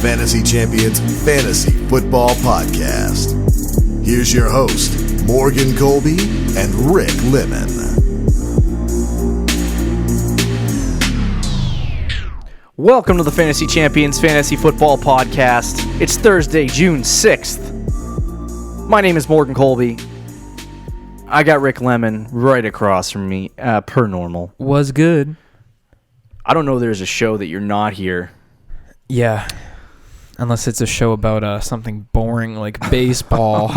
Fantasy Champions Fantasy Football Podcast. Here's your host, Morgan Colby and Rick Lemon. Welcome to the Fantasy Champions Fantasy Football Podcast. It's Thursday, June 6th. My name is Morgan Colby. I got Rick Lemon right across from me, per normal. Was good. I don't know there's a show that you're not here. Yeah. Unless it's a show about something boring like baseball. Did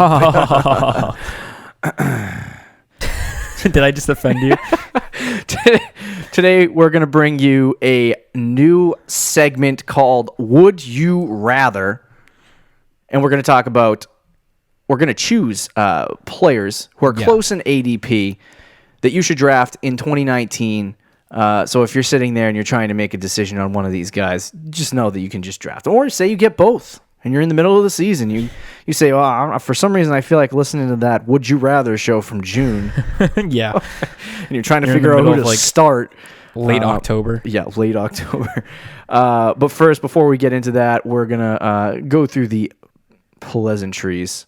I just offend you? Today, we're going to bring you a new segment called Would You Rather? And we're going to choose players who are close in ADP that you should draft in 2019. So if you're sitting there and you're trying to make a decision on one of these guys, just know that you can just draft. Or say you get both and you're in the middle of the season. You say, oh, for some reason I feel like listening to that Would You Rather show from June. Yeah. And you're trying to figure out who to start. Late October. Yeah, late October. But first, before we get into that, we're going to go through the pleasantries.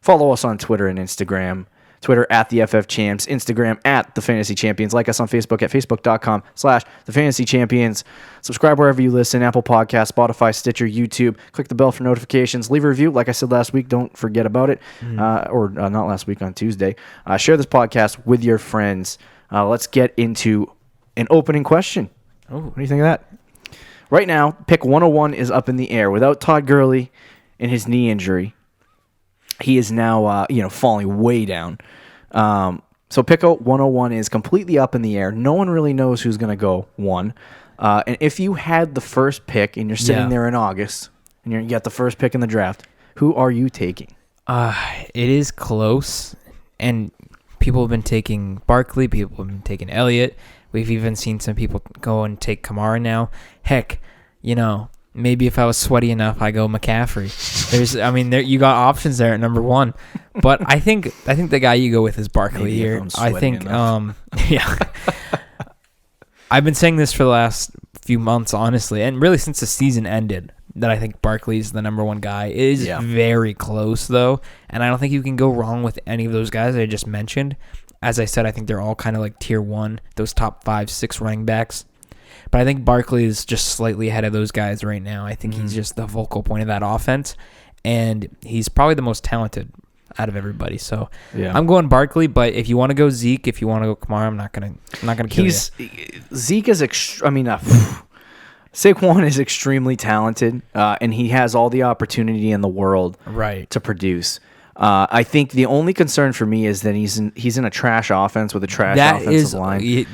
Follow us on Twitter and Instagram. Twitter at the FF Champs, Instagram at the Fantasy Champions. Like us on Facebook at facebook.com/the Fantasy Champions. Subscribe wherever you listen: Apple Podcasts, Spotify, Stitcher, YouTube. Click the bell for notifications. Leave a review. Like I said last week, don't forget about it. Or not last week, on Tuesday. Share this podcast with your friends. Let's get into an opening question. Oh, what do you think of that? Right now, pick 101 is up in the air. Without Todd Gurley and his knee injury, he is now, falling way down. So pick 101 is completely up in the air. No one really knows who's going to go one. And if you had the first pick and you're sitting there in August and you got the first pick in the draft, who are you taking? It is close, and people have been taking Barkley. People have been taking Elliott. We've even seen some people go and take Kamara now. Heck, maybe if I was sweaty enough, I go McCaffrey. You got options there at number one, but I think the guy you go with is Barkley here. I think, yeah. I've been saying this for the last few months, honestly, and really since the season ended, that I think Barkley's the number one guy. It is very close though, and I don't think you can go wrong with any of those guys that I just mentioned. As I said, I think they're all kind of like tier one, those top 5-6 running backs. But I think Barkley is just slightly ahead of those guys right now. I think he's just the focal point of that offense, and he's probably the most talented out of everybody. So I'm going Barkley. But if you want to go Zeke, if you want to go Kamara, I'm not gonna kill you. Zeke is Saquon is extremely talented, and he has all the opportunity in the world to produce. I think the only concern for me is that he's in a trash offense with a trash offensive line.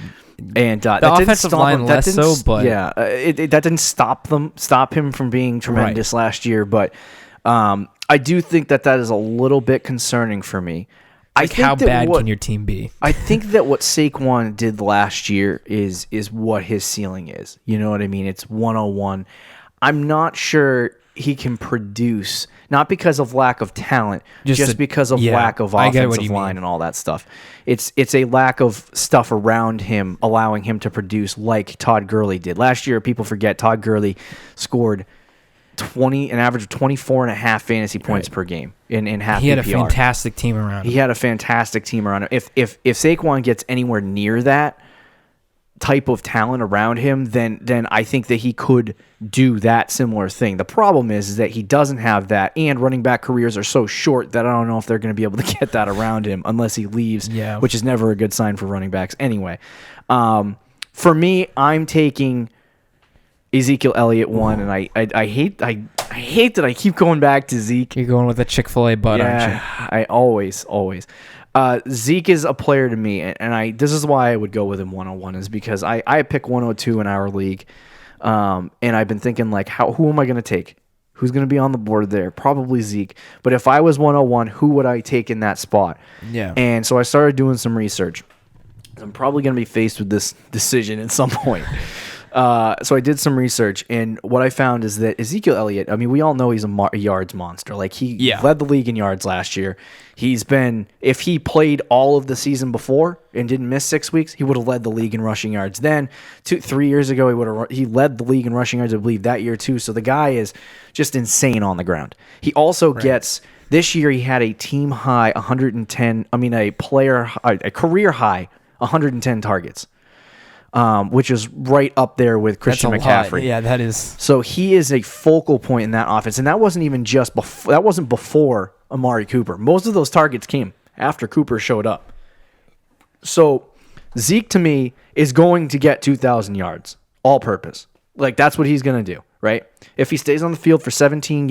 And the offensive line less so, but that didn't stop him from being tremendous last year. But I do think that is a little bit concerning for me. How bad can your team be? I think that what Saquon did last year is what his ceiling is. You know what I mean? It's 101. I'm not sure he can produce, not because of lack of talent, just because of lack of offensive line and all that stuff. It's a lack of stuff around him allowing him to produce like Todd Gurley did. Last year, people forget Todd Gurley scored an average of 24.5 fantasy points per game in half PPR. He had a fantastic team around him. If Saquon gets anywhere near that type of talent around him, then I think that he could do that similar thing. The problem is that he doesn't have that, and running back careers are so short that I don't know if they're going to be able to get that around him unless he leaves, which is never a good sign for running backs anyway. For me, I'm taking Ezekiel Elliott one, and I hate that I keep going back to Zeke. You're going with a Chick-fil-A butt, aren't you? I always. Zeke is a player to me, and this is why I would go with him 101, is because I pick 102 in our league, and I've been thinking, like, who am I going to take? Who's going to be on the board there? Probably Zeke. But if I was 101, who would I take in that spot? Yeah. And so I started doing some research. I'm probably going to be faced with this decision at some point. So I did some research, and what I found is that Ezekiel Elliott, I mean, we all know he's a yards monster. Like, he led the league in yards last year. If he played all of the season before and didn't miss 6 weeks, he would have led the league in rushing yards. Then, 3 years ago, he led the league in rushing yards, I believe, that year too. So the guy is just insane on the ground. He also gets, this year he had a team high 110, a career high 110 targets. Which is right up there with Christian McCaffrey. Yeah, that is. So he is a focal point in that offense, and that wasn't even that wasn't before Amari Cooper. Most of those targets came after Cooper showed up. So Zeke, to me, is going to get 2,000 yards, all purpose. Like, that's what he's going to do, right? If he stays on the field for 16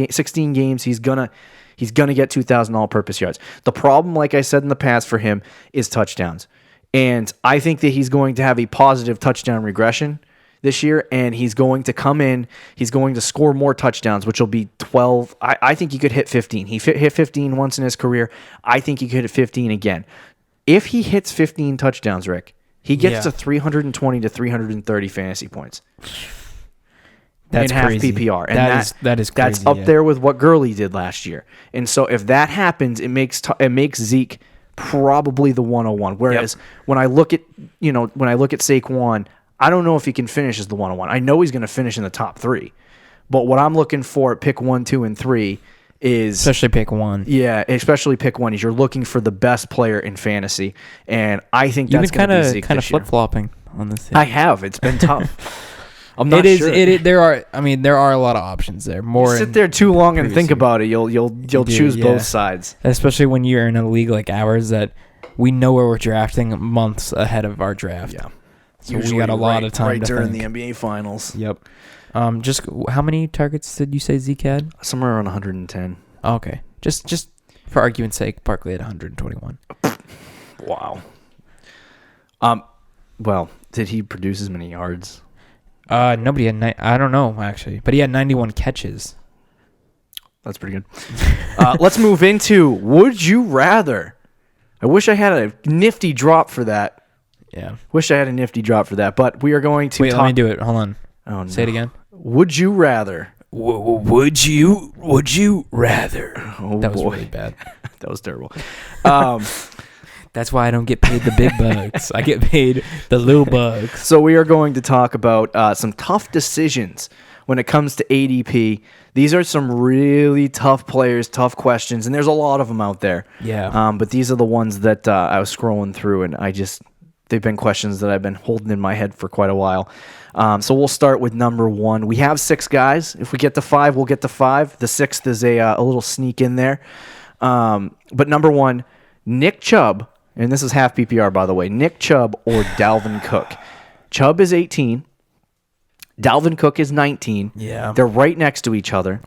games, he's gonna get 2,000 all purpose yards. The problem, like I said in the past, for him is touchdowns. And I think that he's going to have a positive touchdown regression this year, and he's going to come in, he's going to score more touchdowns, which will be 12. I think he could hit 15. He hit 15 once in his career. I think he could hit 15 again. If he hits 15 touchdowns, Rick, he gets to 320 to 330 fantasy points. That's in half crazy. PPR. And that is crazy. That's up there with what Gurley did last year. And so if that happens, it makes Zeke probably the 101. Whereas when I look at Saquon, I don't know if he can finish as the 101. I know he's going to finish in the top 3. But what I'm looking for at pick 1, 2, and 3 is... Especially pick 1. Yeah, especially pick 1 is you're looking for the best player in fantasy. And I think that's going to be Zeke this year. You've been kind of flip-flopping on this thing. I have. It's been tough. I'm not sure. There are a lot of options there. You sit there too long and think about it. You'll choose both sides. Especially when you're in a league like ours that we know where we're drafting months ahead of our draft. Yeah. So we got a lot of time right to during think. the NBA Finals. Yep. Just how many targets did you say Zeke had? Somewhere around 110. Oh, okay. Just for argument's sake, Barkley had 121. Wow. Well, did he produce as many yards? Nobody had. I don't know actually, but he had 91 catches. That's pretty good. Let's move into Would You Rather. I wish I had a nifty drop for that. Yeah. Wish I had a nifty drop for that, but we are going to Let me do it. Hold on. Oh, no. Say it again. Would you rather? Would you rather? Oh, that was boy. really bad. That was terrible. That's why I don't get paid the big bucks. I get paid the little bucks. So we are going to talk about some tough decisions when it comes to ADP. These are some really tough players, tough questions, and there's a lot of them out there. Yeah. But these are the ones that I was scrolling through, and they've been questions that I've been holding in my head for quite a while. So we'll start with number 1. We have 6 guys. If we get to 5, we'll get to 5. The 6th is a little sneak in there. But number 1, Nick Chubb, and this is half PPR, by the way, Nick Chubb or Dalvin Cook. Chubb is 18. Dalvin Cook is 19. Yeah. They're right next to each other.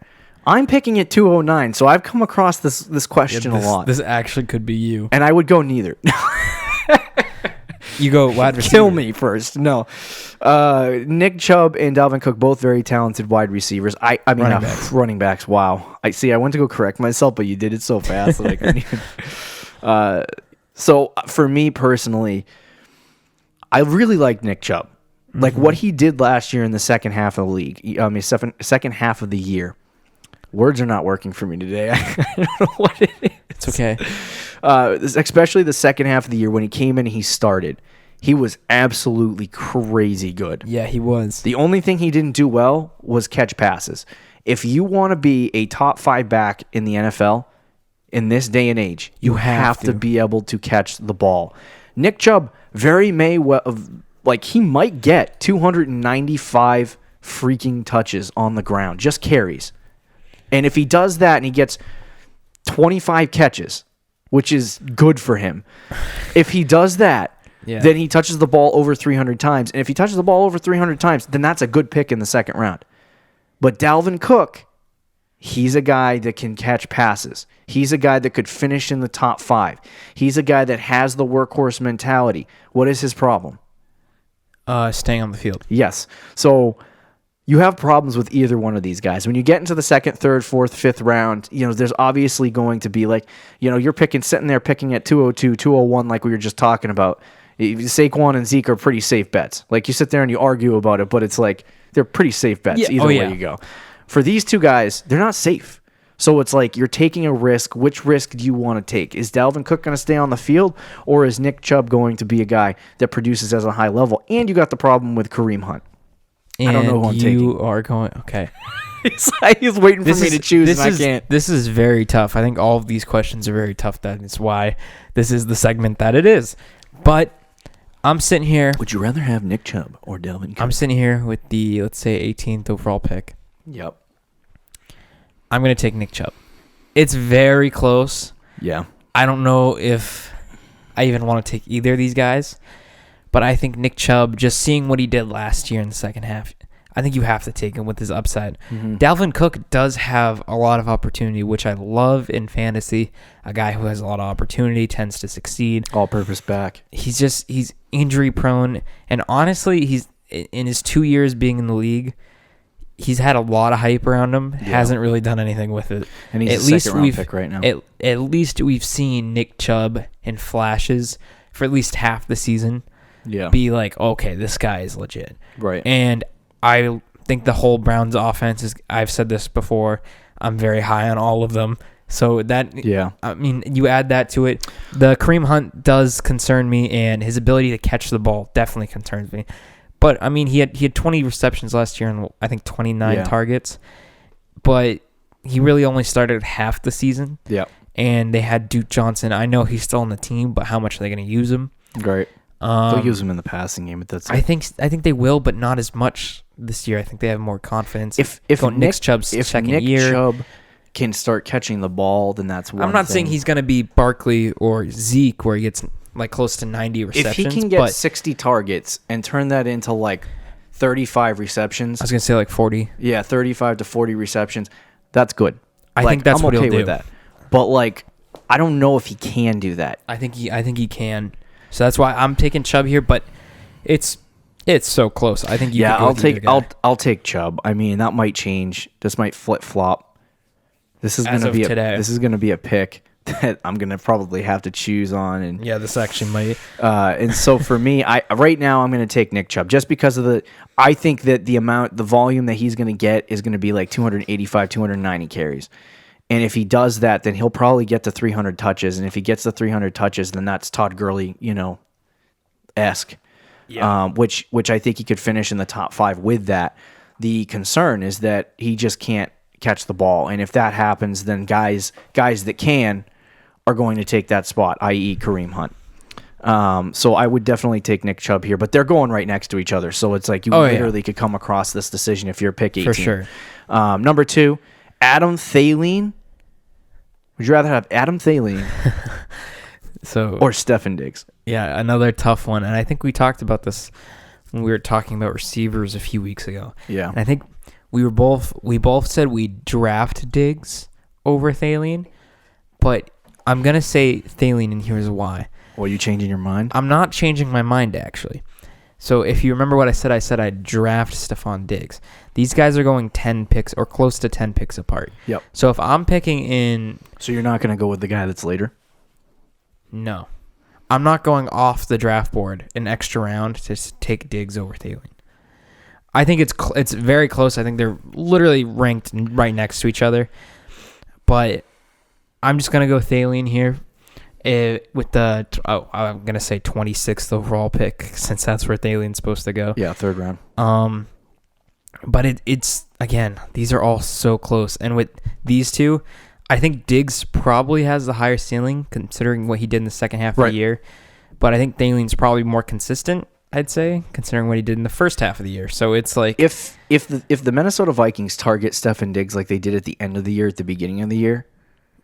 I'm picking at 209, so I've come across this question a lot. This actually could be you. And I would go neither. You go wide receiver. Kill me first. No. Nick Chubb and Dalvin Cook, both very talented wide receivers. Running backs. Wow. I went to go correct myself, but you did it so fast that I couldn't even. So for me personally, I really like Nick Chubb. Like what he did last year in the second half of the league. Second half of the year. Words are not working for me today. I don't know what it is. It's okay. Especially the second half of the year when he came in and he started. He was absolutely crazy good. Yeah, he was. The only thing he didn't do well was catch passes. If you want to be a top 5 back in the NFL in this day and age, you have to be able to catch the ball. Nick Chubb he might get 295 freaking touches on the ground, just carries. And if he does that and he gets 25 catches, which is good for him, if he does that, then he touches the ball over 300 times. And if he touches the ball over 300 times, then that's a good pick in the second round. But Dalvin Cook, he's a guy that can catch passes. He's a guy that could finish in the top 5. He's a guy that has the workhorse mentality. What is his problem? Staying on the field. Yes. So you have problems with either one of these guys. When you get into the 2nd, 3rd, 4th, 5th round, there's obviously going to be you're sitting there picking at 202, 201 like we were just talking about. Saquon and Zeke are pretty safe bets. Like, you sit there and you argue about it, but it's like they're pretty safe bets either way you go. For these two guys, they're not safe. So it's like you're taking a risk. Which risk do you want to take? Is Dalvin Cook going to stay on the field, or is Nick Chubb going to be a guy that produces at a high level? And you got the problem with Kareem Hunt. And I don't know who I'm taking. You are going, okay. He's waiting for me to choose, and I can't. This is very tough. I think all of these questions are very tough. That is why this is the segment that it is. But I'm sitting here. Would you rather have Nick Chubb or Dalvin Cook? I'm sitting here with the, let's say, 18th overall pick. Yep. I'm going to take Nick Chubb. It's very close. Yeah. I don't know if I even want to take either of these guys, but I think Nick Chubb, just seeing what he did last year in the second half, I think you have to take him with his upside. Dalvin Cook does have a lot of opportunity, which I love in fantasy. A guy who has a lot of opportunity tends to succeed. All-purpose back. He's injury prone, and honestly, he's in his 2 years being in the league, he's had a lot of hype around him. Yeah. Hasn't really done anything with it. And he's a second-round pick right now. At least we've seen Nick Chubb in flashes for at least half the season. Yeah. Be like, okay, this guy is legit. Right. And I think the whole Browns offense is, I've said this before, I'm very high on all of them. So that, yeah. I mean, you add that to it. The Kareem Hunt does concern me, and his ability to catch the ball definitely concerns me. But I mean, he had 20 receptions last year and I think 29 targets. But he really only started half the season. Yeah. And they had Duke Johnson. I know he's still on the team, but how much are they going to use him? Right. They'll use him in the passing game, but that's it. I think they will, but not as much this year. I think they have more confidence. If Nick Chubb can start catching the ball, then that's one. I'm not saying he's going to be Barkley or Zeke, where he gets like close to 90 receptions. If he can get 60 targets and turn that into like 35 receptions, I was going to say like 40. Yeah, 35 to 40 receptions. That's good. I think that's what he'll do. With that. But like, I don't know if he can do that. I think he can. So that's why I'm taking Chubb here, but it's so close. I think I'll take Chubb. I mean, that might change. This might flip flop. This is going to be a pick that I'm going to probably have to choose on. And yeah, this actually might. And so for me, right now I'm going to take Nick Chubb just because of I think that the volume that he's going to get is going to be like 285, 290 carries. And if he does that, then he'll probably get to 300 touches. And if he gets to 300 touches, then that's Todd Gurley, esque. Yeah. Which I think he could finish in the top 5 with that. The concern is that he just can't catch the ball. And if that happens, then guys that can are going to take that spot, i.e. Kareem Hunt. So I would definitely take Nick Chubb here, but they're going right next to each other. So it's like you literally could come across this decision if you're pick 18. For sure. Number 2, Adam Thielen. Would you rather have Adam Thielen or Stefon Diggs? Yeah, another tough one. And I think we talked about this when we were talking about receivers a few weeks ago. Yeah. And I think we both said we'd draft Diggs over Thielen, but I'm going to say Thielen, and here's why. Well, are you changing your mind? I'm not changing my mind, actually. So if you remember what I said I'd draft Stefon Diggs. These guys are going 10 picks or close to 10 picks apart. Yep. So if I'm picking in... So you're not going to go with the guy that's later? No. I'm not going off the draft board an extra round to take Diggs over Thielen. I think it's very close. I think they're literally ranked right next to each other. But I'm just going to go Thielen here. With the, I'm going to say 26th overall pick, since that's where Thielen's supposed to go. Yeah, 3rd round. But it's, again, these are all so close. And with these two, I think Diggs probably has the higher ceiling, considering what he did in the second half of the year. But I think Thielen's probably more consistent, I'd say, considering what he did in the first half of the year. So it's like... If the Minnesota Vikings target Stefon Diggs like they did at the end of the year, at the beginning of the year,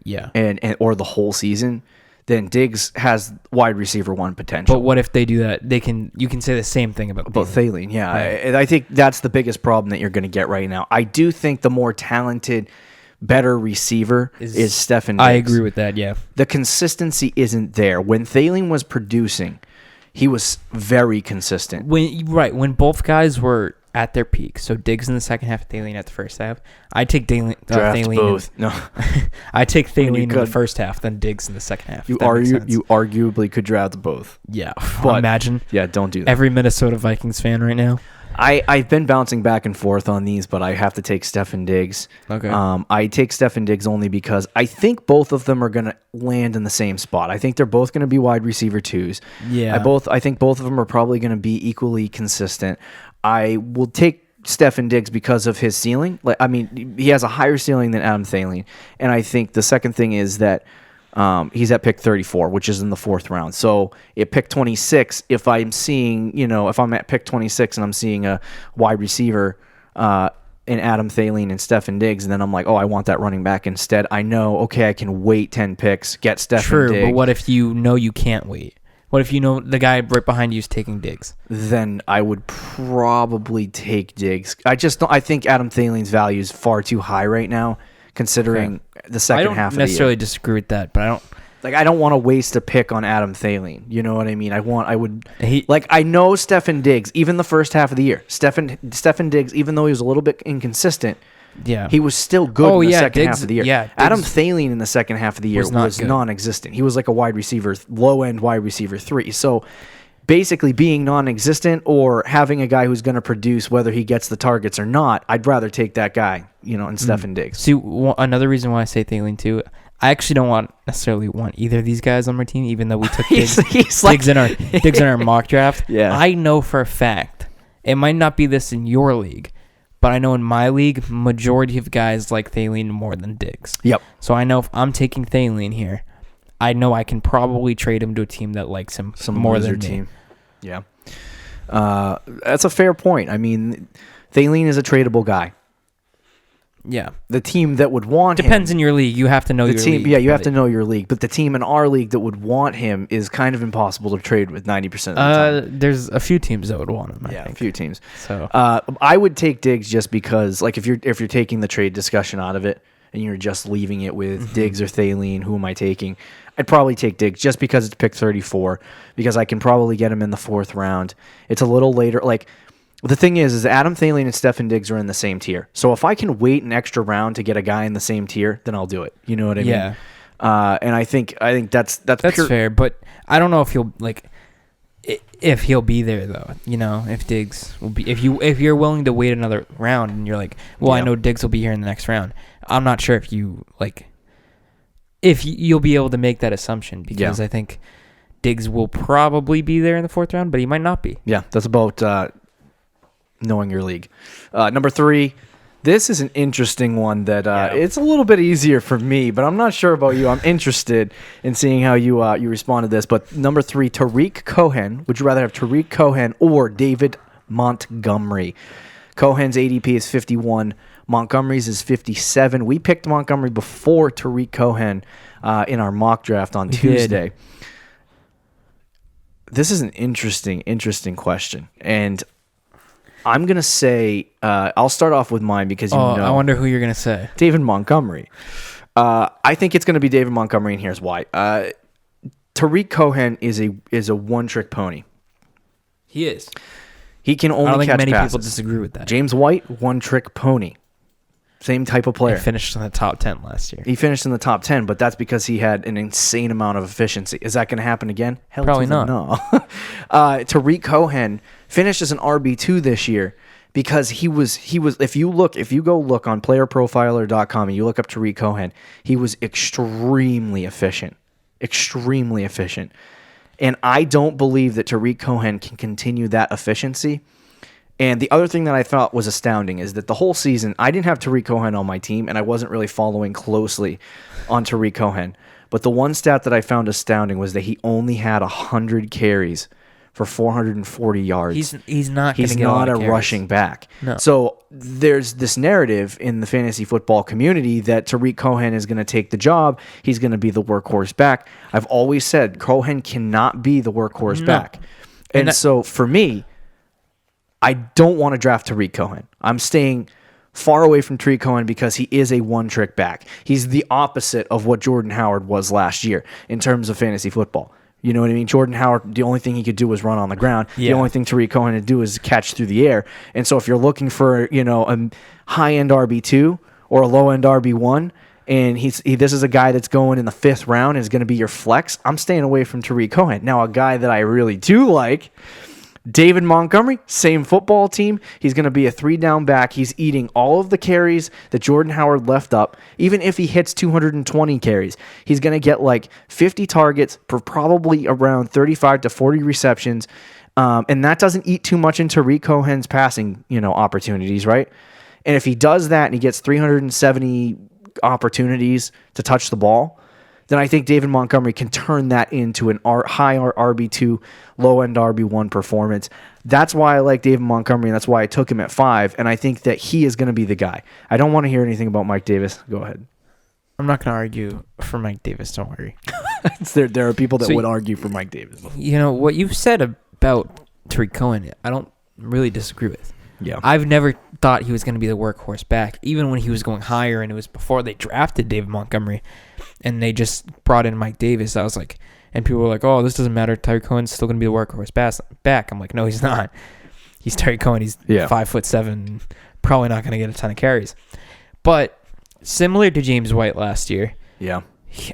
yeah, and or the whole season... then Diggs has wide receiver 1 potential. But what if they do that? You can say the same thing about Thielen. Yeah, right. I think that's the biggest problem that you're going to get right now. I do think the more talented, better receiver is Stefon Diggs. I agree with that, yeah. The consistency isn't there. When Thielen was producing, he was very consistent. When both guys were at their peak, so Diggs in the second half, Thielen at the first half, I take Draft Thielen. both. No, I take Thielen in the could. first half, then Diggs in the second half. you if that makes sense. arguably could draft both. Yeah, But- imagine Yeah, don't do that. every Minnesota Vikings fan right now. I've been bouncing back and forth on these, but I have to take Stefon Diggs. Okay. I take Stefon Diggs only because I think both of them are going to land in the same spot. I think they're both going to be wide receiver 2s. Yeah. I think both of them are probably going to be equally consistent. I will take Stefon Diggs because of his ceiling. He has a higher ceiling than Adam Thielen, and I think the second thing is that he's at pick 34, which is in the 4th round. So at pick 26, if I'm at pick 26 and I'm seeing a wide receiver in Adam Thielen and Stefon Diggs, and then I'm like, oh, I want that running back instead. I know, okay, I can wait 10 picks, get Stefon Diggs. But what if you know you can't wait? What if you know the guy right behind you is taking Diggs? Then I would probably take Diggs. I think Adam Thielen's value is far too high right now, considering the second half of the year. I don't necessarily disagree with that, but I don't want to waste a pick on Adam Thielen. You know what I mean? I know Stefon Diggs, even the first half of the year. Stefon Diggs, even though he was a little bit inconsistent, yeah, he was still good in the second half of the year. Yeah, Adam Thielen in the second half of the year was non-existent. He was like a wide receiver, low-end wide receiver 3. So basically being non-existent or having a guy who's going to produce whether he gets the targets or not, I'd rather take that guy, in Stefon Diggs. See, another reason why I say Thielen too, I actually don't necessarily want either of these guys on my team, even though we took Diggs in our mock draft. Yeah. I know for a fact, it might not be this in your league, but I know in my league, majority of guys like Thielen more than Diggs. Yep. So I know if I'm taking Thielen here, I know I can probably trade him to a team that likes him more than me. Team. Yeah. That's a fair point. I mean, Thielen is a tradable guy. Yeah. The team that would want Depends him, in your league. You have to know your league. Yeah, you have to know your league. But the team in our league that would want him is kind of impossible to trade with 90% of the time. There's a few teams that would want him, I think. A few teams. So I would take Diggs just because, if you're taking the trade discussion out of it and you're just leaving it with Diggs or Thielen, who am I taking? I'd probably take Diggs just because it's pick 34, because I can probably get him in the 4th round. It's a little later. The thing is Adam Thielen and Stefon Diggs are in the same tier. So if I can wait an extra round to get a guy in the same tier, then I'll do it. You know what I mean? Yeah. And I think that's fair, but I don't know if he'll be there though. If Diggs will be, if you're willing to wait another round and you're like, well, I know Diggs will be here in the next round. I'm not sure if you'll be able to make that assumption, because I think Diggs will probably be there in the 4th round, but he might not be. Yeah, that's about knowing your league. Number 3, this is an interesting one that it's a little bit easier for me, but I'm not sure about you. I'm interested in seeing how you respond to this. But number 3, Tariq Cohen. Would you rather have Tariq Cohen or David Montgomery? Cohen's ADP is 51. Montgomery's is 57. We picked Montgomery before Tariq Cohen in our mock draft on Tuesday. This is an interesting question. And I'm going to say, I'll start off with mine because I wonder who you're going to say. David Montgomery. I think it's going to be David Montgomery, and here's why. Tariq Cohen is a one-trick pony. He is. He can only catch passes. I don't think many people disagree with that. James White, one-trick pony. Same type of player. He finished in the top 10 last year. He finished in the top 10, but that's because he had an insane amount of efficiency. Is that going to happen again? Hell Probably not. No. Tariq Cohen finished as an RB2 this year because he was. If you go look on playerprofiler.com and you look up Tariq Cohen, he was extremely efficient. And I don't believe that Tariq Cohen can continue that efficiency. And the other thing that I thought was astounding is that the whole season, I didn't have Tariq Cohen on my team, and I wasn't really following closely on Tariq Cohen. But the one stat that I found astounding was that he only had 100 carries for 440 yards. He's not a rushing back. No. So there's this narrative in the fantasy football community that Tariq Cohen is going to take the job. He's going to be the workhorse back. I've always said Cohen cannot be the workhorse back. And so for me, I don't want to draft Tariq Cohen. I'm staying far away from Tariq Cohen because he is a one-trick back. He's the opposite of what Jordan Howard was last year in terms of fantasy football. You know what I mean? Jordan Howard, the only thing he could do was run on the ground. Yeah. The only thing Tariq Cohen could do is catch through the air. And so if you're looking for, a high-end RB2 or a low-end RB1, and this is a guy that's going in the 5th round and is going to be your flex, I'm staying away from Tariq Cohen. Now, a guy that I really do like, David Montgomery, same football team. He's going to be a 3-down back. He's eating all of the carries that Jordan Howard left up. Even if he hits 220 carries, he's going to get like 50 targets for probably around 35 to 40 receptions. And that doesn't eat too much into Tariq Cohen's passing, opportunities, right? And if he does that and he gets 370 opportunities to touch the ball, then I think David Montgomery can turn that into an high RB2, low-end RB1 performance. That's why I like David Montgomery, and that's why I took him at 5, and I think that he is going to be the guy. I don't want to hear anything about Mike Davis. Go ahead. I'm not going to argue for Mike Davis, don't worry. There are people that would argue for Mike Davis. What you've said about Tariq Cohen, I don't really disagree with. Yeah. I've never thought he was going to be the workhorse back, even when he was going higher, and it was before they drafted David Montgomery, and they just brought in Mike Davis. I was like, and people were like, "Oh, this doesn't matter. Tariq Cohen's still going to be the workhorse back." I'm like, "No, he's not. He's Tariq Cohen. He's 5'7", probably not going to get a ton of carries." But similar to James White last year,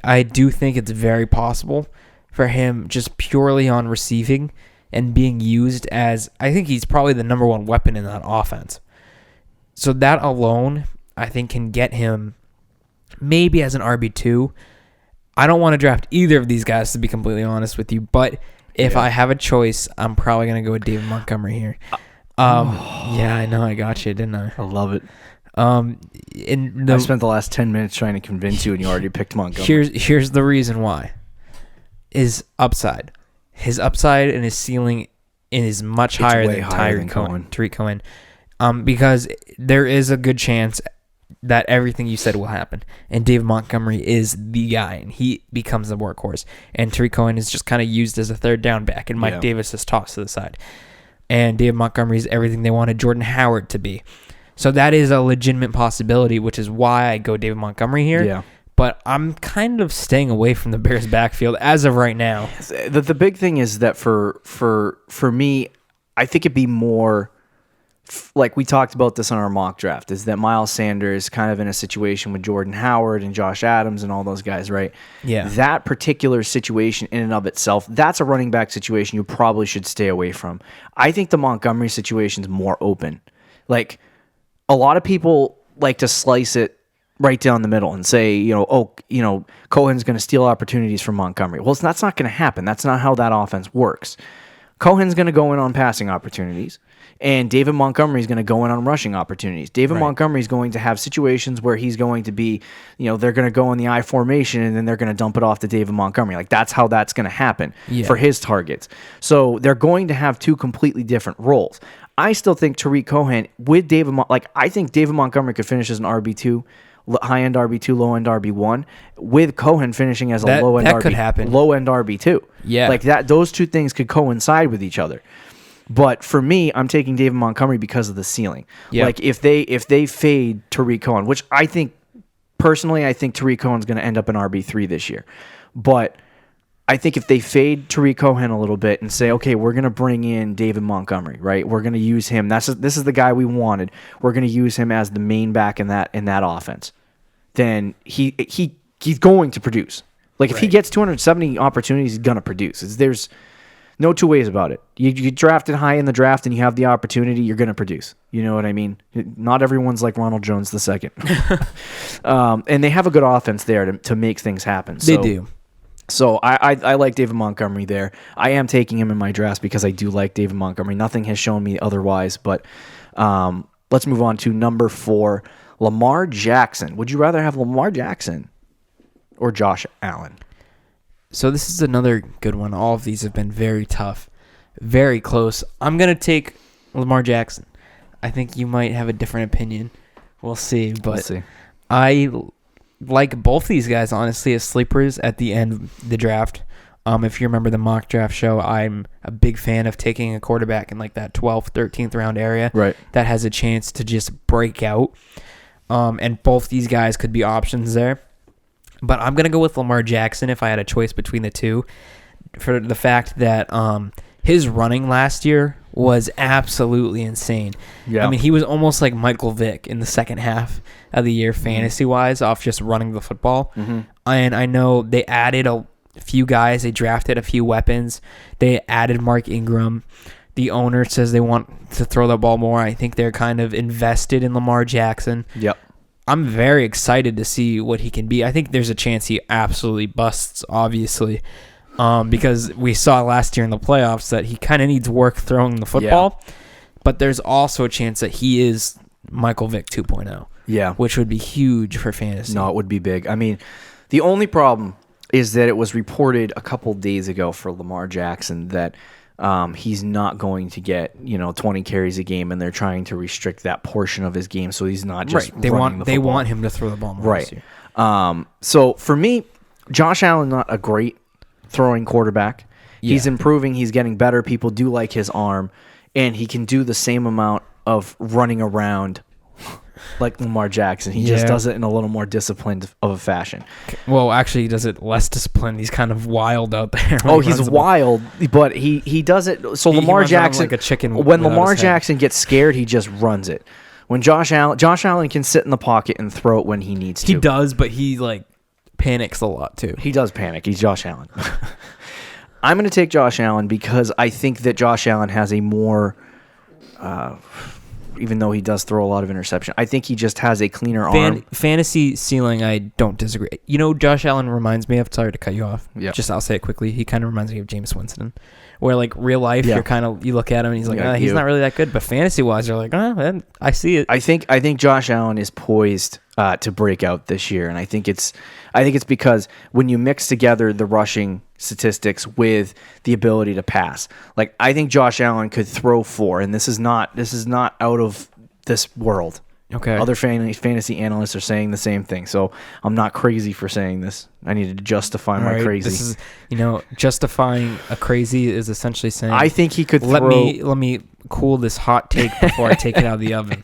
I do think it's very possible for him just purely on receiving and being used as, I think he's probably the number one weapon in that offense. So that alone, I think, can get him maybe as an RB2. I don't want to draft either of these guys, to be completely honest with you, but if I have a choice, I'm probably going to go with David Montgomery here. Yeah, I know, I got you, didn't I? I love it. I spent the last 10 minutes trying to convince you, and you already picked Montgomery. Here's the reason why. Is upside. His upside and his ceiling is much higher than Tariq Cohen. Because there is a good chance that everything you said will happen. And David Montgomery is the guy, and he becomes the workhorse. And Tariq Cohen is just kind of used as a 3rd down back, and Mike Davis is tossed to the side. And David Montgomery is everything they wanted Jordan Howard to be. So that is a legitimate possibility, which is why I go David Montgomery here. Yeah. But I'm kind of staying away from the Bears' backfield as of right now. The big thing is that for me, I think it'd be more like we talked about this on our mock draft, is that Miles Sanders kind of in a situation with Jordan Howard and Josh Adams and all those guys, right? Yeah. That particular situation in and of itself, that's a running back situation you probably should stay away from. I think the Montgomery situation is more open. Like, a lot of people like to slice it right down the middle and say, Cohen's going to steal opportunities from Montgomery. Well, that's not going to happen. That's not how that offense works. Cohen's going to go in on passing opportunities, and David Montgomery is going to go in on rushing opportunities. David Montgomery is going to have situations where he's going to be, they're going to go in the I formation, and then they're going to dump it off to David Montgomery. Like, that's how that's going to happen for his targets. So they're going to have 2 completely different roles. I still think Tariq Cohen with I think David Montgomery could finish as an RB2, high-end RB2, low-end RB1, with Cohen finishing as a low-end RB2. Yeah. Like that, those 2 things could coincide with each other. But for me, I'm taking David Montgomery because of the ceiling. Yep. Like if they fade Tariq Cohen, which I think Tariq Cohen's going to end up in RB3 this year. But I think if they fade Tariq Cohen a little bit and say, okay, we're going to bring in David Montgomery, right? We're going to use him. This is the guy we wanted. We're going to use him as the main back in that offense. Then he's going to produce. Like if he gets 270 opportunities, he's going to produce. There's no 2 ways about it. You drafted high in the draft and you have the opportunity, you're going to produce. You know what I mean? Not everyone's like Ronald Jones II. And they have a good offense there to make things happen. They do. So I like David Montgomery there. I am taking him in my drafts because I do like David Montgomery. Nothing has shown me otherwise. But let's move on to number 4, Lamar Jackson. Would you rather have Lamar Jackson or Josh Allen? So this is another good one. All of these have been very tough, very close. I'm going to take Lamar Jackson. I think you might have a different opinion. We'll see. But we'll see. I like both these guys, honestly, as sleepers at the end of the draft. If you remember the mock draft show, I'm a big fan of taking a quarterback in like that 12th, 13th round area that has a chance to just break out. And both these guys could be options there. But I'm going to go with Lamar Jackson if I had a choice between the 2. for the fact that his running last year was absolutely insane. Yeah. I mean, he was almost like Michael Vick in the second half of the year fantasy-wise off just running the football. Mm-hmm. And I know they added a few guys. They drafted a few weapons. They added Mark Ingram. The owner says they want to throw the ball more. I think they're kind of invested in Lamar Jackson. Yep. I'm very excited to see what he can be. I think there's a chance he absolutely busts, obviously, because we saw last year in the playoffs that he kind of needs work throwing the football. Yeah. But there's also a chance that he is Michael Vick 2.0. Yeah. Which would be huge for fantasy. No, it would be big. I mean, the only problem is that it was reported a couple days ago for Lamar Jackson that he's not going to get 20 carries a game, and they're trying to restrict that portion of his game, so he's not just right. They want him to throw the ball more right. This year. So for me, Josh Allen not a great throwing quarterback. Yeah. He's improving. He's getting better. People do like his arm, and he can do the same amount of running around like Lamar Jackson. He just does it in a little more disciplined of a fashion. Well, actually, he does it less disciplined. He's kind of wild out there. Oh, he's wild, but he does it. So Lamar Jackson, like a chicken. When Lamar Jackson gets scared, he just runs it. When Josh Allen can sit in the pocket and throw it when he needs to. He does, but he panics a lot too. He does panic. He's Josh Allen. I'm going to take Josh Allen because I think that Josh Allen has a more even though he does throw a lot of interception. I think he just has a cleaner arm. Fantasy ceiling, I don't disagree. Josh Allen reminds me of, sorry to cut you off. Yeah. Just I'll say it quickly. He kind of reminds me of Jameis Winston, where real life, you look at him and he's like, he's not really that good. But fantasy wise, you're like, man, I see it. I think Josh Allen is poised to break out this year, and I think it's because when you mix together the rushing statistics with the ability to pass, I think Josh Allen could throw 4, and this is not out of this world. Okay. Other fantasy analysts are saying the same thing, so I'm not crazy for saying this. I needed to justify my crazy. This is, justifying a crazy is essentially saying I think he could let me cool this hot take before I take it out of the oven.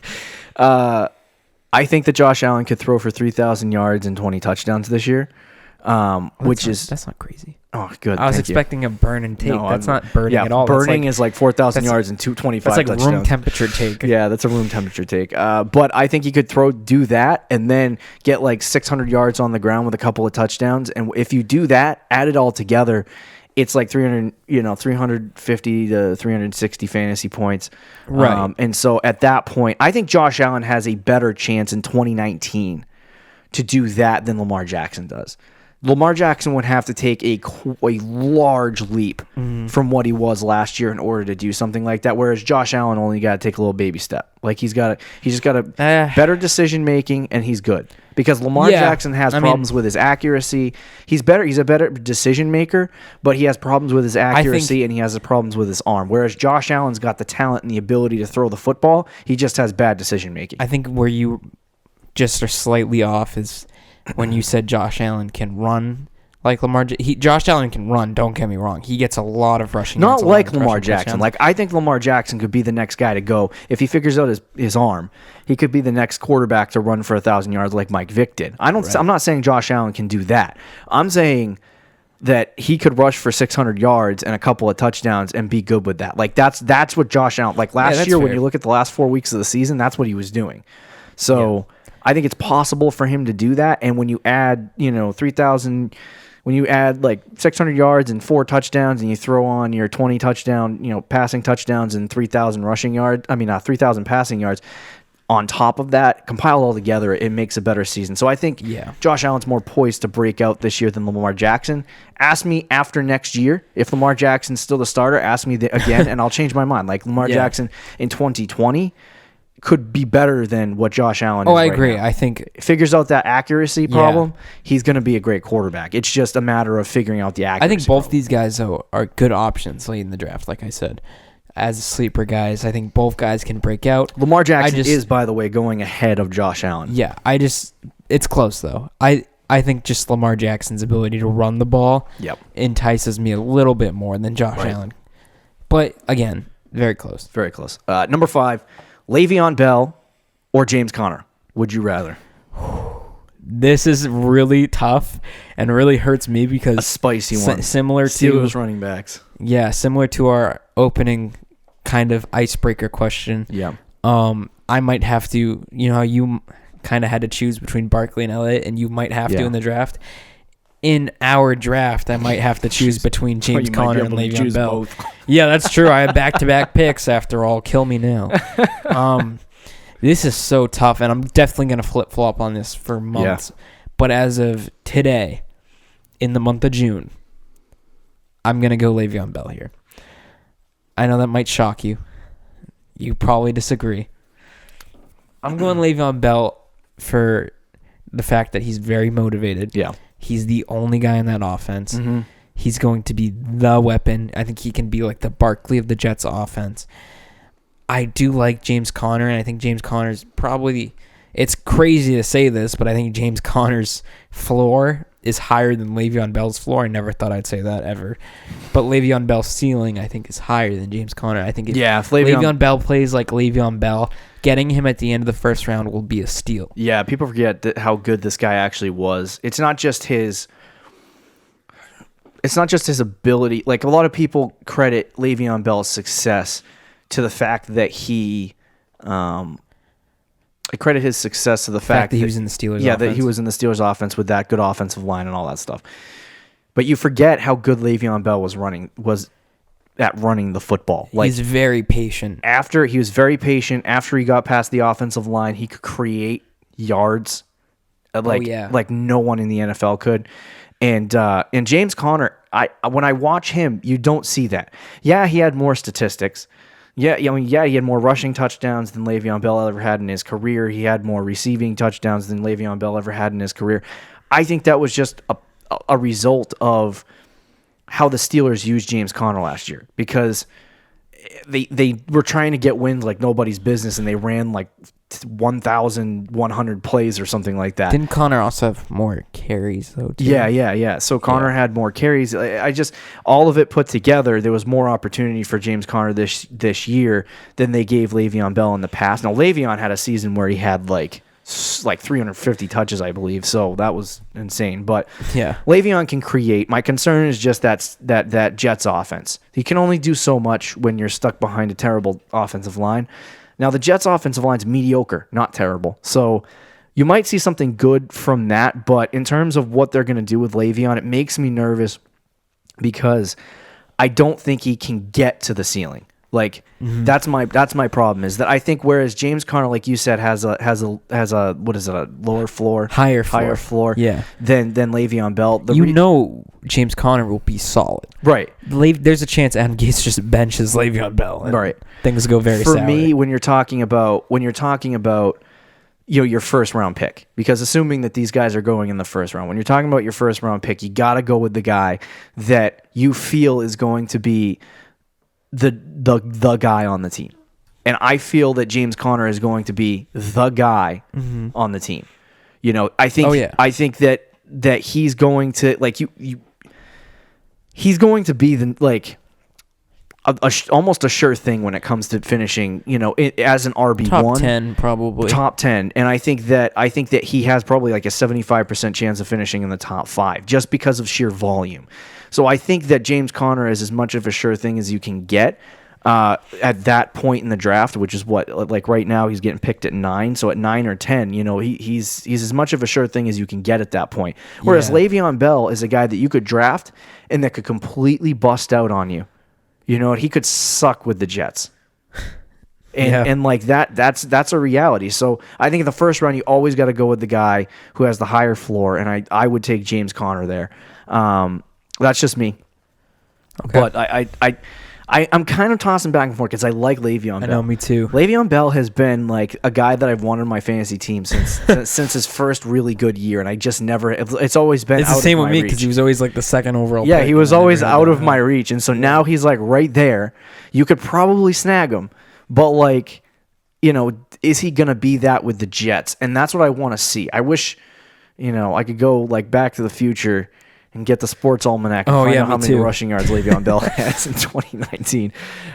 I think that Josh Allen could throw for 3,000 yards and 20 touchdowns this year, that's not crazy. Oh, good. I was expecting a burn and take. No, that's not burning at all. Burning is 4,000 yards and 225 touchdowns. That's room temperature take. Yeah, that's a room temperature take. But I think he could do that and then get 600 yards on the ground with a couple of touchdowns. And if you do that, add it all together, it's 350 to 360 fantasy points. Right. And so at that point, I think Josh Allen has a better chance in 2019 to do that than Lamar Jackson does. Lamar Jackson would have to take a large leap from what he was last year in order to do something like that, whereas Josh Allen only got to take a little baby step. He's just got a better decision making, and he's good. Because Lamar Jackson has problems with his accuracy. He's a better decision maker, but he has problems with his accuracy and he has problems with his arm. Whereas Josh Allen's got the talent and the ability to throw the football. He just has bad decision making. I think where you just are slightly off is when you said Josh Allen can run like Lamar. Josh Allen can run, don't get me wrong. He gets a lot of rushing. Not like Lamar Jackson. I think Lamar Jackson could be the next guy to go. If he figures out his arm, he could be the next quarterback to run for 1,000 yards like Mike Vick did. I'm not saying Josh Allen can do that. I'm saying that he could rush for 600 yards and a couple of touchdowns and be good with that. That's what Josh Allen, last year, when you look at the last 4 weeks of the season, that's what he was doing. So I think it's possible for him to do that. And when you add, 3,000, when you add 600 yards and 4 touchdowns, and you throw on your 20 touchdown, passing touchdowns and 3,000 3,000 passing yards on top of that, compiled all together, it makes a better season. So I think Josh Allen's more poised to break out this year than Lamar Jackson. Ask me after next year if Lamar Jackson's still the starter. Ask me again, and I'll change my mind. Lamar Jackson in 2020 could be better than what Josh Allen is. I agree. Now. I think figures out that accuracy problem, he's going to be a great quarterback. It's just a matter of figuring out the accuracy. I think both these guys, though, are good options late in the draft, like I said. As sleeper guys, I think both guys can break out. Lamar Jackson is, by the way, going ahead of Josh Allen. Yeah, it's close, though. I think just Lamar Jackson's ability to run the ball entices me a little bit more than Josh Allen. But, again, very close. Very close. Number 5, Le'Veon Bell or James Conner? Would you rather? This is really tough and really hurts me because a spicy one. Similar Steelers to running backs. Yeah, similar to our opening kind of icebreaker question. Yeah. I might have to, you know how you kind of had to choose between Barkley and Elliott, and you might have to in the draft. In our draft, I might have to choose between James Conner and Le'Veon Bell. Yeah, that's true. I have back-to-back picks after all. Kill me now. This is so tough, and I'm definitely going to flip-flop on this for months. Yeah. But as of today, in the month of June, I'm going to go Le'Veon Bell here. I know that might shock you. You probably disagree. I'm going Le'Veon Bell for the fact that he's very motivated. Yeah. He's the only guy in that offense. Mm-hmm. He's going to be the weapon. I think he can be like the Barkley of the Jets offense. I do like James Conner, and I think James Conner's probably... It's crazy to say this, but I think James Conner's floor is higher than Le'Veon Bell's floor. I never thought I'd say that ever. But Le'Veon Bell's ceiling, I think, is higher than James Conner. I think if Le'Veon Bell plays like Le'Veon Bell, getting him at the end of the first round will be a steal. Yeah, people forget how good this guy actually was. It's not just his ability. Like, a lot of people credit Le'Veon Bell's success to the fact that he... I credit his success to the fact that he was in the Steelers offense. Yeah, that he was in the Steelers offense with that good offensive line and all that stuff. But you forget how good Le'Veon Bell was at running the football. Like, he's very patient. He was very patient. After he got past the offensive line, he could create yards like no one in the NFL could. And James Conner, when I watch him, you don't see that. Yeah, he had more statistics. Yeah, he had more rushing touchdowns than Le'Veon Bell ever had in his career. He had more receiving touchdowns than Le'Veon Bell ever had in his career. I think that was just a result of how the Steelers used James Conner last year, because they were trying to get wins like nobody's business, and they ran like 1,100 plays or something like that. Didn't Conner also have more carries, though, too? Yeah. So Conner had more carries. I just, all of it put together, there was more opportunity for James Conner this year than they gave Le'Veon Bell in the past. Now, Le'Veon had a season where he had like 350 touches, I believe, so that was insane. But yeah, Le'Veon can create. My concern is just that Jets offense. He can only do so much when you're stuck behind a terrible offensive line. Now, the Jets' offensive line's mediocre, not terrible. So you might see something good from that, but in terms of what they're going to do with Le'Veon, it makes me nervous because I don't think he can get to the ceiling. Like, that's my problem, is that I think whereas James Conner, like you said, has a what is it, a lower floor, higher floor, yeah, than Le'Veon Bell. James Conner will be solid, right? There's a chance Adam Gase just benches Le'Veon Bell, and right? Things go very sour. For me, when you're talking about your first round pick, because assuming that these guys are going in the first round, when you're talking about your first round pick, you got to go with the guy that you feel is going to be the guy on the team. And I feel that James Conner is going to be the guy on the team. You know, I think I think that he's going to, like, he's going to be the, like, almost a sure thing when it comes to finishing, you know, as an RB1. Top 10 probably. Top 10. And I think that he has probably like a 75% chance of finishing in the top 5 just because of sheer volume. So I think that James Conner is as much of a sure thing as you can get at that point in the draft, which is what, like, right now he's getting picked at 9. So at 9 or 10, you know, he's as much of a sure thing as you can get at that point. Whereas Le'Veon Bell is a guy that you could draft and that could completely bust out on you. You know, he could suck with the Jets. And like that's a reality. So I think in the first round, you always got to go with the guy who has the higher floor, and I would take James Conner there. That's just me. Okay. But I'm kind of tossing back and forth because I like Le'Veon Bell. I know, me too. Le'Veon Bell has been like a guy that I've wanted on my fantasy team since his first really good year, and I just never. It's always been. It's the same with me because he was always like the second overall. Yeah, he was always out of my reach, and so now he's like right there. You could probably snag him, but like, you know, is he gonna be that with the Jets? And that's what I want to see. I wish, you know, I could go like Back to the Future and get the sports almanac and find out how many rushing yards Le'Veon Bell has in 2019.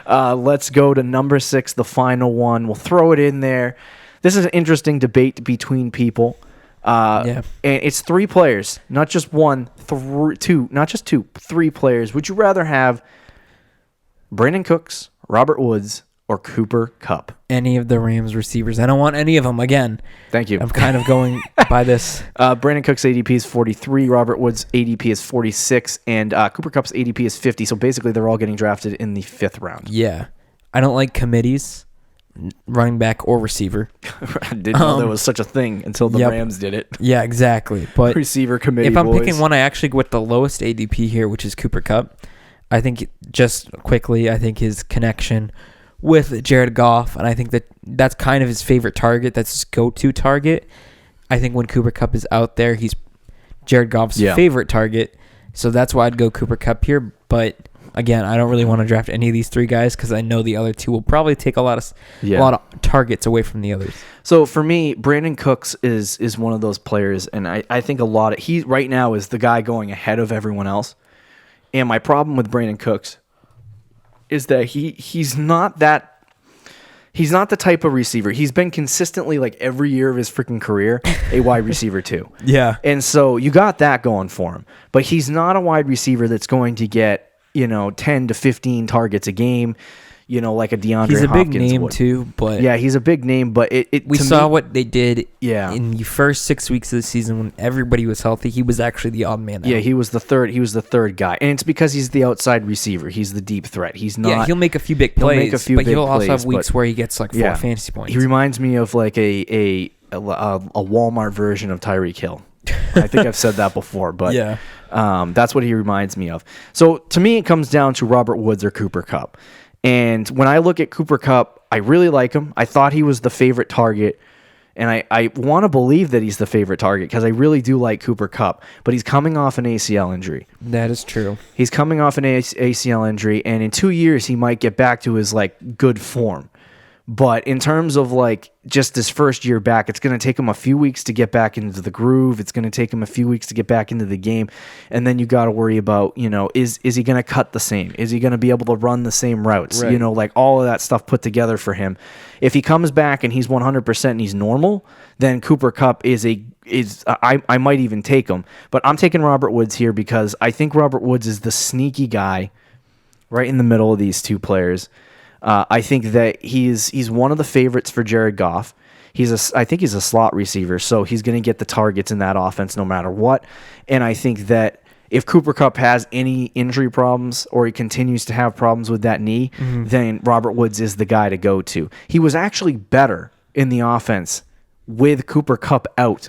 Let's go to number 6, the final one. We'll throw it in there. This is an interesting debate between people. And it's 3 players, not just one, two, not just 2, 3 players. Would you rather have Brandon Cooks, Robert Woods, or Cooper Kupp? Any of the Rams receivers. I don't want any of them again. Thank you. I'm kind of going by this. Brandon Cooks' ADP is 43, Robert Woods' ADP is 46, and Cooper Kupp's ADP is 50. So basically, they're all getting drafted in the 5th round. Yeah. I don't like committees, running back or receiver. I didn't know there was such a thing until the Rams did it. Yeah, exactly. But receiver committee, if I'm boys. picking one, I actually go with the lowest ADP here, which is Cooper Kupp. I think just quickly, I think his connection with Jared Goff, and I think that's kind of his favorite target. That's his go-to target. I think when Cooper Kupp is out there, he's Jared Goff's favorite target. So that's why I'd go Cooper Kupp here. But again, I don't really want to draft any of these 3 guys because I know the other 2 will probably take a lot of targets away from the others. So for me, Brandon Cooks is one of those players, and I think he right now is the guy going ahead of everyone else. And my problem with Brandon Cooks is that he's not the type of receiver. He's been consistently, like, every year of his freaking career, a wide receiver too. Yeah. And so you got that going for him. But he's not a wide receiver that's going to get, 10 to 15 targets a game, like a DeAndre Hopkins. He's a big name would. too, but yeah, he's a big name. But we saw what they did. Yeah. In the first 6 weeks of the season when everybody was healthy, he was actually the odd man out. Yeah, he was the third guy, and it's because he's the outside receiver. He's the deep threat. He's not. Yeah, he'll make a few big plays, but he'll also have weeks where he gets like 4 fantasy points. He reminds me of like a Walmart version of Tyreek Hill. I think I've said that before, but yeah. That's what he reminds me of. So to me, it comes down to Robert Woods or Cooper Kupp. And when I look at Cooper Kupp, I really like him. I thought he was the favorite target, and I want to believe that he's the favorite target because I really do like Cooper Kupp. But he's coming off an ACL injury. That is true. He's coming off an ACL injury, and in 2 years, he might get back to his like good form. But in terms of like just his first year back, it's going to take him a few weeks to get back into the groove. It's going to take him a few weeks to get back into the game. And then you got to worry about, is he going to cut the same? Is he going to be able to run the same routes? Right. Like all of that stuff put together for him. If he comes back and he's 100% and he's normal, then Cooper Kupp I might even take him. But I'm taking Robert Woods here because I think Robert Woods is the sneaky guy right in the middle of these 2 players. I think that he's one of the favorites for Jared Goff. I think he's a slot receiver, so he's going to get the targets in that offense no matter what. And I think that if Cooper Kupp has any injury problems or he continues to have problems with that knee, then Robert Woods is the guy to go to. He was actually better in the offense with Cooper Kupp out.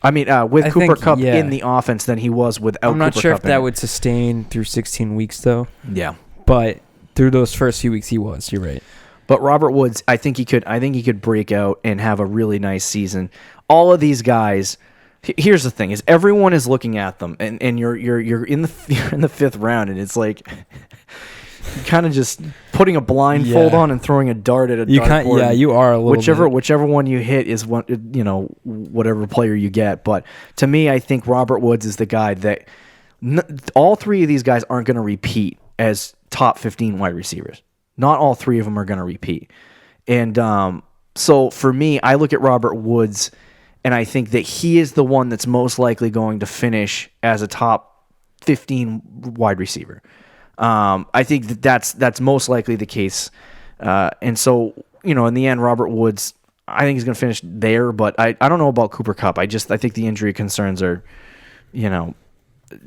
Cooper Kupp in the offense than he was without Cooper Kupp. I'm not sure if that would sustain through 16 weeks, though. Yeah. But through those first few weeks, he was. You're right. But Robert Woods, I think he could break out and have a really nice season. All of these guys. Here's the thing: is everyone is looking at them, and you're in the 5th round, and it's like kind of just putting a blindfold on and throwing a dart at a dartboard. Yeah, you are a little whichever one you hit is one. Whatever player you get. But to me, I think Robert Woods is the guy that all 3 of these guys aren't going to repeat as top 15 wide receivers. Not all 3 of them are going to repeat. And so for me, I look at Robert Woods, and I think that he is the one that's most likely going to finish as a top 15 wide receiver. I think that's most likely the case. And so, in the end, Robert Woods, I think he's going to finish there, but I don't know about Cooper Kupp. I think the injury concerns are,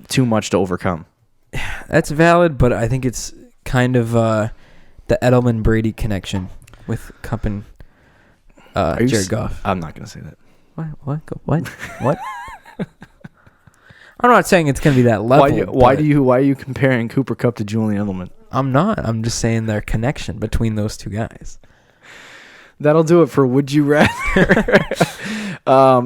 too much to overcome. That's valid, but I think it's kind of the Edelman-Brady connection with Kupp and Jared Goff. I'm not going to say that. What? I'm not saying it's going to be that level. Why are you comparing Cooper Kupp to Julian Edelman? I'm not. I'm just saying their connection between those 2 guys. That'll do it for Would You Rather.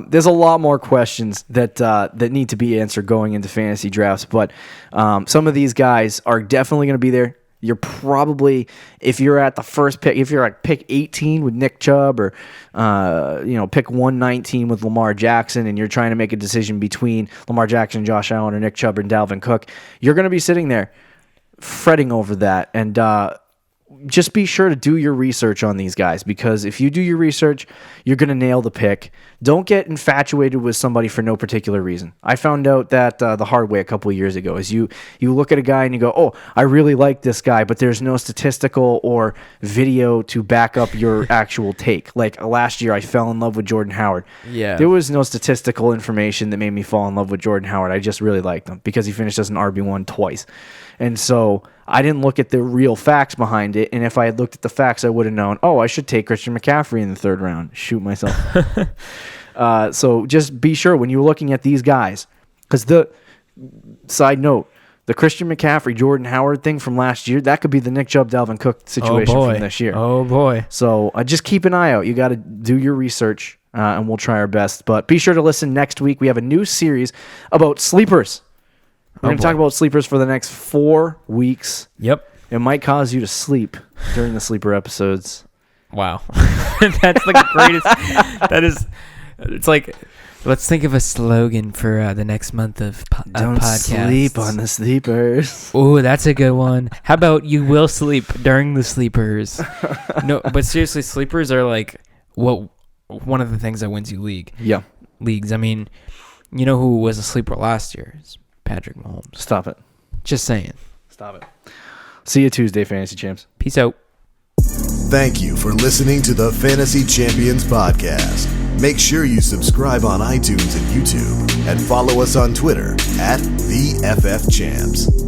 There's a lot more questions that need to be answered going into fantasy drafts, but some of these guys are definitely going to be there. You're probably, if you're at the first pick, if you're at pick 18 with Nick Chubb or pick 119 with Lamar Jackson, and you're trying to make a decision between Lamar Jackson, Josh Allen, or Nick Chubb and Dalvin Cook, you're going to be sitting there fretting over that. And just be sure to do your research on these guys, because if you do your research, you're going to nail the pick. Don't get infatuated with somebody for no particular reason. I found out that the hard way a couple of years ago is you look at a guy and you go, oh, I really like this guy, but there's no statistical or video to back up your actual take. Like last year, I fell in love with Jordan Howard. Yeah. There was no statistical information that made me fall in love with Jordan Howard. I just really liked him because he finished as an RB1 twice. And so I didn't look at the real facts behind it. And if I had looked at the facts, I would have known, oh, I should take Christian McCaffrey in the third round. Shoot myself. So just be sure when you're looking at these guys, because the side note, the Christian McCaffrey, Jordan Howard thing from last year, that could be the Nick Chubb, Dalvin Cook situation from this year. Oh, boy. So just keep an eye out. You got to do your research, and we'll try our best. But be sure to listen next week. We have a new series about sleepers. We're going to talk about sleepers for the next 4 weeks. Yep. It might cause you to sleep during the sleeper episodes. Wow. That's the greatest. That is, it's like, let's think of a slogan for the next month of Don't podcasts. sleep on the sleepers. Oh, that's a good one. How about you will sleep during the sleepers? No, but seriously, sleepers are like one of the things that wins you leagues. I mean, you know who was a sleeper last year? It's Patrick Mahomes. Stop it. Just saying. Stop it. See you Tuesday, Fantasy Champs. Peace out. Thank you for listening to the Fantasy Champions Podcast. Make sure you subscribe on iTunes and YouTube and follow us on Twitter @TheFFChamps.